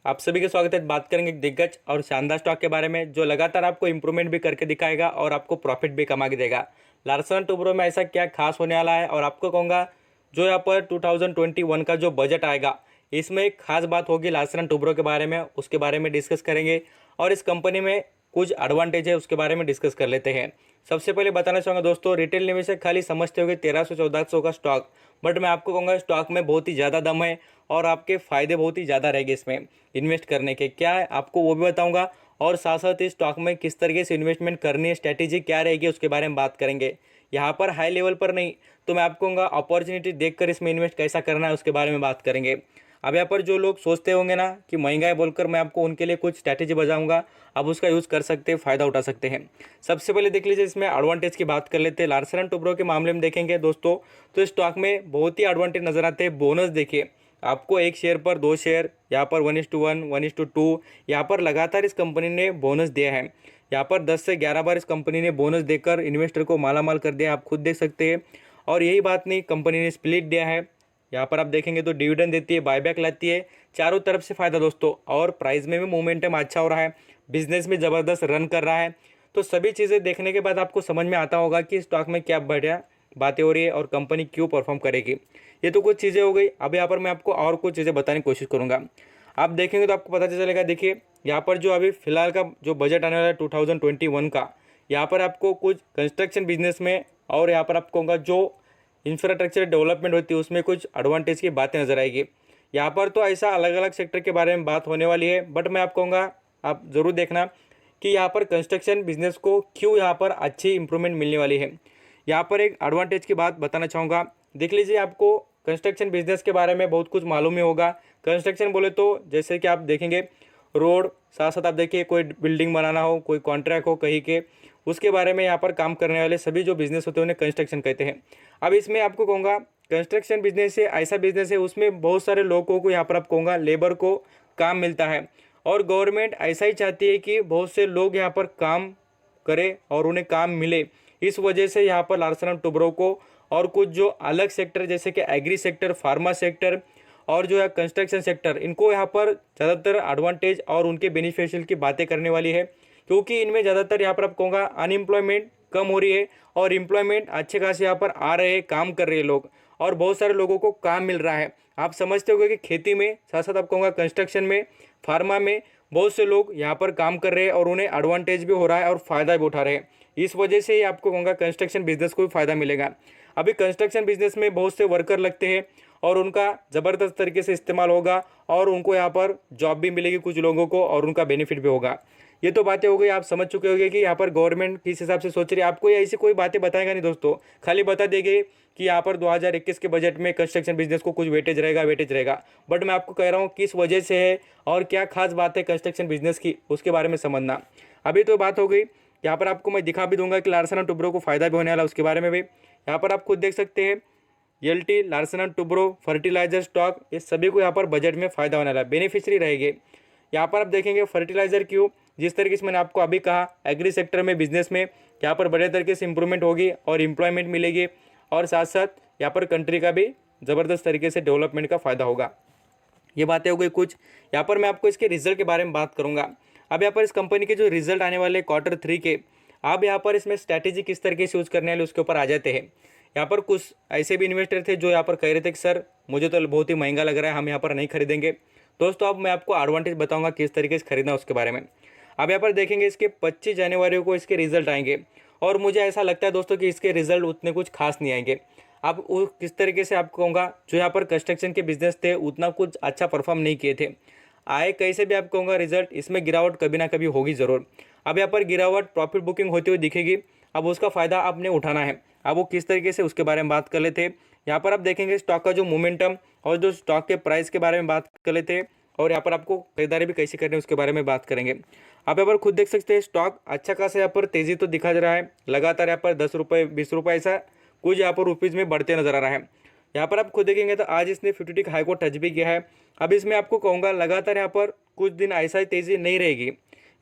आप सभी का स्वागत है। बात करेंगे एक दिग्गज और शानदार स्टॉक के बारे में जो लगातार आपको इंप्रूवमेंट भी करके दिखाएगा और आपको प्रॉफिट भी कमा के देगा। लार्सन एंड टुब्रो में ऐसा क्या खास होने वाला है और आपको कहूँगा जो यहाँ पर 2021 का जो बजट आएगा इसमें एक खास बात होगी लार्सन एंड टुब्रो के बारे में, उसके बारे में डिस्कस करेंगे और इस कंपनी में कुछ एडवांटेज है उसके बारे में डिस्कस कर लेते हैं। सबसे पहले बताना चाहूँगा दोस्तों, रिटेल निवेशक खाली समझते होंगे 1300-1400 का स्टॉक, बट मैं आपको कहूँगा स्टॉक में बहुत ही ज़्यादा दम है और आपके फ़ायदे बहुत ही ज़्यादा रहेंगे इसमें इन्वेस्ट करने के। क्या है आपको वो भी बताऊँगा और साथ साथ इस स्टॉक में किस तरीके से इन्वेस्टमेंट करनी है, स्ट्रैटेजी क्या रहेगी उसके बारे में बात करेंगे। यहाँ पर हाई लेवल पर नहीं तो मैं आपको कहूँगा अपॉर्चुनिटी देखकर इसमें इन्वेस्ट कैसा करना है उसके बारे में बात करेंगे। अब यहाँ पर जो लोग सोचते होंगे ना कि महंगा है बोलकर, मैं आपको उनके लिए कुछ स्ट्रैटेजी बताऊंगा, आप उसका यूज़ कर सकते हैं, फ़ायदा उठा सकते हैं। सबसे पहले देख लीजिए इसमें एडवांटेज की बात कर लेते हैं। लार्सन एंड टुब्रो के मामले में देखेंगे दोस्तों तो स्टॉक में बहुत ही एडवांटेज नजर आते हैं। बोनस देखिए, आपको एक शेयर पर 2 शेयर, यहाँ पर 1:1, 1:2, यहाँ पर लगातार इस कंपनी ने बोनस दिया है। यहाँ पर 10 से 11 बार इस कंपनी ने बोनस देकर इन्वेस्टर को मालामाल कर दिया, आप खुद देख सकते हैं। और यही बात नहीं, कंपनी ने स्प्लिट दिया है, यहाँ पर आप देखेंगे तो डिविडेंड देती है, बायबैक लाती है, चारों तरफ से फ़ायदा दोस्तों। और प्राइस में भी मोमेंटम अच्छा हो रहा है, बिजनेस में ज़बरदस्त रन कर रहा है। तो सभी चीज़ें देखने के बाद आपको समझ में आता होगा कि स्टॉक में क्या बढ़िया बातें हो रही है और कंपनी क्यों परफॉर्म करेगी। ये तो कुछ चीज़ें हो गई। अब यहाँ पर मैं आपको और कुछ चीज़ें बताने की कोशिश करूँगा, आप देखेंगे तो आपको पता चलेगा। देखिए यहाँ पर जो अभी फिलहाल का जो बजट आने वाला है 2021 का, यहाँ पर आपको कुछ कंस्ट्रक्शन बिजनेस में और यहाँ पर आपको कहूँगा जो इंफ्रास्ट्रक्चर डेवलपमेंट होती है उसमें कुछ एडवांटेज की बातें नजर आएगी। यहाँ पर तो ऐसा अलग अलग सेक्टर के बारे में बात होने वाली है, बट मैं आपको कहूँगा आप ज़रूर देखना कि यहाँ पर कंस्ट्रक्शन बिजनेस को क्यों यहाँ पर अच्छी इंप्रूवमेंट मिलने वाली है। यहाँ पर एक एडवांटेज की बात बताना चाहूँगा, देख लीजिए। आपको कंस्ट्रक्शन बिजनेस के बारे में बहुत कुछ मालूम ही होगा। कंस्ट्रक्शन बोले तो जैसे कि आप देखेंगे रोड, साथ साथ आप देखिए कोई बिल्डिंग बनाना हो, कोई कॉन्ट्रैक्ट हो कहीं के, उसके बारे में यहाँ पर काम करने वाले सभी जो बिजनेस होते हैं उन्हें कंस्ट्रक्शन कहते हैं। अब इसमें आपको कहूँगा कंस्ट्रक्शन बिजनेस से ऐसा बिजनेस है उसमें बहुत सारे लोगों को यहाँ पर आप कहूँगा लेबर को काम मिलता है और गवर्नमेंट ऐसा ही चाहती है कि बहुत से लोग यहाँ पर काम करें और उन्हें काम मिले। इस वजह से यहाँ पर लार्सन एंड टुब्रो को और कुछ जो अलग सेक्टर जैसे कि एग्री सेक्टर, फार्मा सेक्टर और जो है कंस्ट्रक्शन सेक्टर, इनको यहाँ पर ज़्यादातर एडवांटेज और उनके बेनिफिशियल की बातें करने वाली है, क्योंकि इनमें ज़्यादातर यहाँ पर आप कहूँगा अनएम्प्लॉयमेंट कम हो रही है और एम्प्लॉयमेंट अच्छे खासे यहाँ पर आ रहे हैं, काम कर रहे हैं लोग और बहुत सारे लोगों को काम मिल रहा है। आप समझते होंगे कि खेती में साथ साथ आप कहूँगा कंस्ट्रक्शन में, फार्मा में बहुत से लोग यहाँ पर काम कर रहे हैं और उन्हें एडवांटेज भी हो रहा है और फ़ायदा भी उठा रहे हैं। इस वजह से ही आपको कहूँगा कंस्ट्रक्शन बिजनेस को भी फ़ायदा मिलेगा। अभी कंस्ट्रक्शन बिजनेस में बहुत से वर्कर लगते हैं और उनका ज़बरदस्त तरीके से इस्तेमाल होगा और उनको यहाँ पर जॉब भी मिलेगी कुछ लोगों को और उनका बेनिफिट भी होगा। ये तो बातें हो गई, आप समझ चुके होंगे कि यहाँ पर गवर्नमेंट किस हिसाब से सोच रही है। आपको ये ऐसी कोई बातें बताएगा नहीं दोस्तों, खाली बता देंगे कि यहाँ पर 2021 के बजट में कंस्ट्रक्शन बिजनेस को कुछ वेटेज रहेगा। बट मैं आपको कह रहा हूँ किस वजह से है और क्या खास बात है कंस्ट्रक्शन बिजनेस की, उसके बारे में समझना। अभी तो बात हो गई, यहाँ पर आपको मैं दिखा भी दूंगा कि लार्सन एंड टुब्रो को फायदा भी होने वाला है, उसके बारे में भी यहाँ पर आप खुद देख सकते हैं। LT, Larsen and Toubro, fertiliser stock, ये सभी को यहाँ पर बजट में फ़ायदा होने वाला है, बेनिफिशियरी रहेंगे। यहाँ पर आप देखेंगे फर्टिलाइजर क्यों, जिस तरीके से मैंने आपको अभी कहा एग्री सेक्टर में बिजनेस में यहाँ पर बड़े तरीके से इंप्रूवमेंट होगी और एम्प्लॉयमेंट मिलेगी और साथ साथ यहाँ पर कंट्री का भी ज़बरदस्त तरीके से डेवलपमेंट का फ़ायदा होगा। ये बातें हो गई कुछ। यहाँ पर मैं आपको इसके रिजल्ट के बारे में बात करूँगा। अब यहाँ पर इस कंपनी के जो रिजल्ट आने वाले Q3 के, अब यहाँ पर इसमें स्ट्रैटेजी किस तरीके से यूज़ करने वाले उसके ऊपर आ जाते हैं। यहाँ पर कुछ ऐसे भी इन्वेस्टर थे जो यहाँ पर कह रहे थे कि सर मुझे तो बहुत ही महंगा लग रहा है, हम यहाँ पर नहीं खरीदेंगे। दोस्तों अब मैं आपको एडवांटेज बताऊंगा किस तरीके से खरीदना उसके बारे में। अब यहाँ पर देखेंगे इसके 25 जनवरी को इसके रिजल्ट आएंगे और मुझे ऐसा लगता है दोस्तों कि इसके रिजल्ट उतने कुछ खास नहीं आएंगे। अब किस तरीके से आपको कहूँगा जो यहाँ पर कंस्ट्रक्शन के बिजनेस थे उतना कुछ अच्छा परफॉर्म नहीं किए थे, आए कैसे भी आपको कहूँगा रिजल्ट, इसमें गिरावट कभी ना कभी होगी ज़रूर। अब यहाँ पर गिरावट प्रॉफिट बुकिंग होती हुई दिखेगी, अब उसका फ़ायदा आपने उठाना है। अब वो किस तरीके से उसके बारे में बात कर लेते हैं। यहाँ पर आप देखेंगे स्टॉक का जो मोमेंटम और जो स्टॉक के प्राइस के बारे में बात कर लेते हैं और यहाँ पर आपको खरीदारी भी कैसे करनी है उसके बारे में बात करेंगे। आप यहाँ पर खुद देख सकते हैं स्टॉक अच्छा खासा यहाँ पर तेज़ी तो दिखा जा रहा है, लगातार यहाँ पर 10 रुपये 20 रुपये ऐसा कुछ यहाँ पर रुपीज़ में बढ़ते नजर आ रहा है। यहाँ पर आप खुद देखेंगे तो आज इसने 50 का हाई को टच भी किया है। अब इसमें आपको कहूँगा लगातार यहाँ पर कुछ दिन ऐसा ही तेज़ी नहीं रहेगी,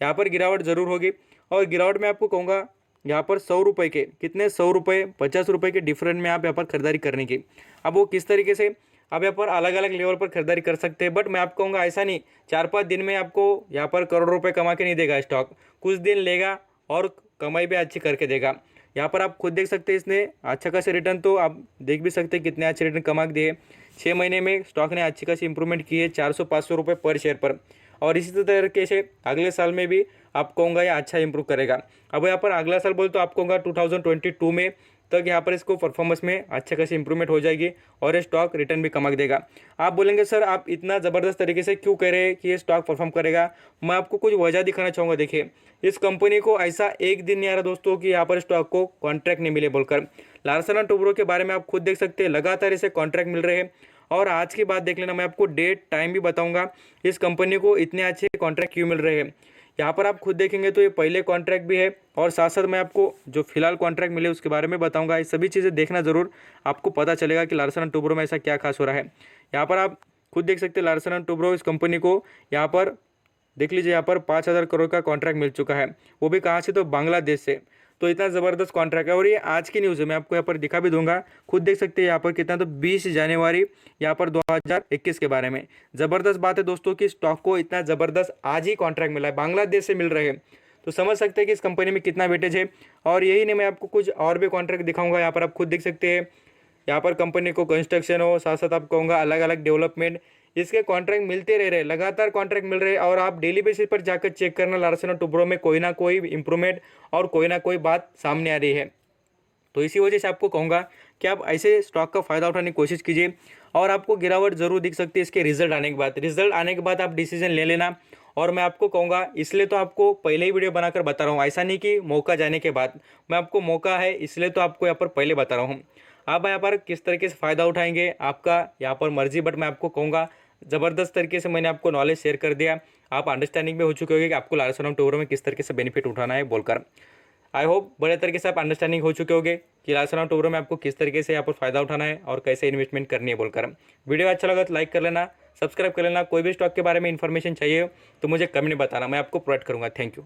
यहाँ पर गिरावट ज़रूर होगी और गिरावट में आपको कहूँगा यहाँ पर 100 रुपये के कितने 100 रुपये 50 रुपये के डिफरेंट में आप यहाँ पर खरीदारी करने की। अब वो किस तरीके से, आप यहाँ पर अलग अलग लेवल पर खरीदारी कर सकते हैं। बट मैं आपको कहूँगा ऐसा नहीं 4-5 दिन में आपको यहाँ पर करोड़ रुपए कमा के नहीं देगा स्टॉक, कुछ दिन लेगा और कमाई भी अच्छी करके देगा। यहाँ पर आप खुद देख सकते हैं इसने अच्छा खासी रिटर्न, तो आप देख भी सकते हैं कितने अच्छे रिटर्न कमा के दिए। 6 महीने में स्टॉक ने अच्छी खासी इंप्रूवमेंट की है 400-500 रुपये पर शेयर पर, और इसी तरीके से अगले साल में भी आप कहूँगा ये अच्छा इंप्रूव करेगा। अब यहाँ पर अगला साल बोल तो आप कहूँगा 2022 में तक यहाँ पर इसको परफॉर्मेंस में अच्छे खासी इंप्रूवमेंट हो जाएगी और ये स्टॉक रिटर्न भी कमा के देगा। आप बोलेंगे सर आप इतना ज़बरदस्त तरीके से क्यों कह रहे हैं कि ये स्टॉक परफॉर्म करेगा, मैं आपको कुछ वजह दिखाना चाहूँगा। देखिए इस कंपनी को ऐसा एक दिन नहीं आ रहा दोस्तों कि यहाँ पर स्टॉक को कॉन्ट्रैक्ट नहीं मिले बोलकर। लार्सन एंड टुब्रो के बारे में आप खुद देख सकते हैं, लगातार इसे कॉन्ट्रैक्ट मिल रहे हैं। और आज की बात देख लेना, मैं आपको डेट टाइम भी बताऊंगा इस कंपनी को इतने अच्छे कॉन्ट्रैक्ट क्यों मिल रहे हैं। यहाँ पर आप खुद देखेंगे तो ये पहले कॉन्ट्रैक्ट भी है, और साथ साथ मैं आपको जो फिलहाल कॉन्ट्रैक्ट मिले उसके बारे में बताऊंगा। ये सभी चीज़ें देखना ज़रूर, आपको पता चलेगा कि लार्सन एंड टुब्रो में ऐसा क्या खास हो रहा है। यहाँ पर आप खुद देख सकते हैं लार्सन एंड टुब्रो इस कंपनी को यहाँ पर देख लीजिए, यहाँ पर 5,000 करोड़ का कॉन्ट्रैक्ट मिल चुका है, वो भी कहाँ से, तो बांग्लादेश से। तो इतना ज़बरदस्त कॉन्ट्रैक्ट है, और ये आज की न्यूज़ है, मैं आपको यहाँ पर दिखा भी दूंगा, खुद देख सकते हैं यहाँ पर कितना, तो 20 जनवरी यहाँ पर 2021 के बारे में। ज़बरदस्त बात है दोस्तों कि स्टॉक को इतना ज़बरदस्त आज ही कॉन्ट्रैक्ट मिला है, बांग्लादेश से मिल रहे हैं, तो समझ सकते हैं कि इस कंपनी में कितना वेटेज है। और यही नहीं, मैं आपको कुछ और भी कॉन्ट्रैक्ट दिखाऊंगा। यहाँ पर आप खुद देख सकते हैं, यहाँ पर कंपनी को कंस्ट्रक्शन हो, साथ साथ आप कहूँगा अलग अलग डेवलपमेंट, इसके कॉन्ट्रैक्ट मिलते रह रहे, लगातार कॉन्ट्रैक्ट मिल रहे हैं। और आप डेली बेसिस पर जाकर चेक करना, लार्सन एंड टुब्रो में कोई ना कोई इंप्रूवमेंट और कोई ना कोई बात सामने आ रही है। तो इसी वजह से आपको कहूँगा कि आप ऐसे स्टॉक का फ़ायदा उठाने की कोशिश कीजिए, और आपको गिरावट ज़रूर दिख सकती है इसके रिजल्ट आने के बाद। रिजल्ट आने के बाद आप डिसीजन ले लेना। और मैं आपको कहूँगा, इसलिए तो आपको पहले ही वीडियो बनाकर बता रहा हूँ, ऐसा नहीं कि मौका जाने के बाद, मैं आपको मौका है इसलिए तो आपको यहाँ पर पहले बता रहा हूँ। आप यहाँ पर किस तरीके से फ़ायदा उठाएंगे आपका यहाँ पर मर्जी, बट मैं आपको कहूँगा ज़बरदस्त तरीके से मैंने आपको नॉलेज शेयर कर दिया। आप अंडरस्टैंडिंग में हो चुके होंगे कि आपको लार्सन एंड टुब्रो में किस तरीके से बेनिफिट उठाना है बोलकर। आई होप बड़े तरीके से आप अंडरस्टैंडिंग हो चुके होंगे कि लार्सन एंड टुब्रो में आपको किस तरीके से यहाँ पर फायदा उठाना है और कैसे इन्वेस्टमेंट करनी है बोलकर। वीडियो अच्छा लगा तो लाइक कर लेना, सब्सक्राइब कर लेना। कोई भी स्टॉक के बारे में इन्फॉर्मेशन चाहिए तो मुझे कमेंट में बताना, मैं आपको प्रोवाइड करूँगा। Thank you.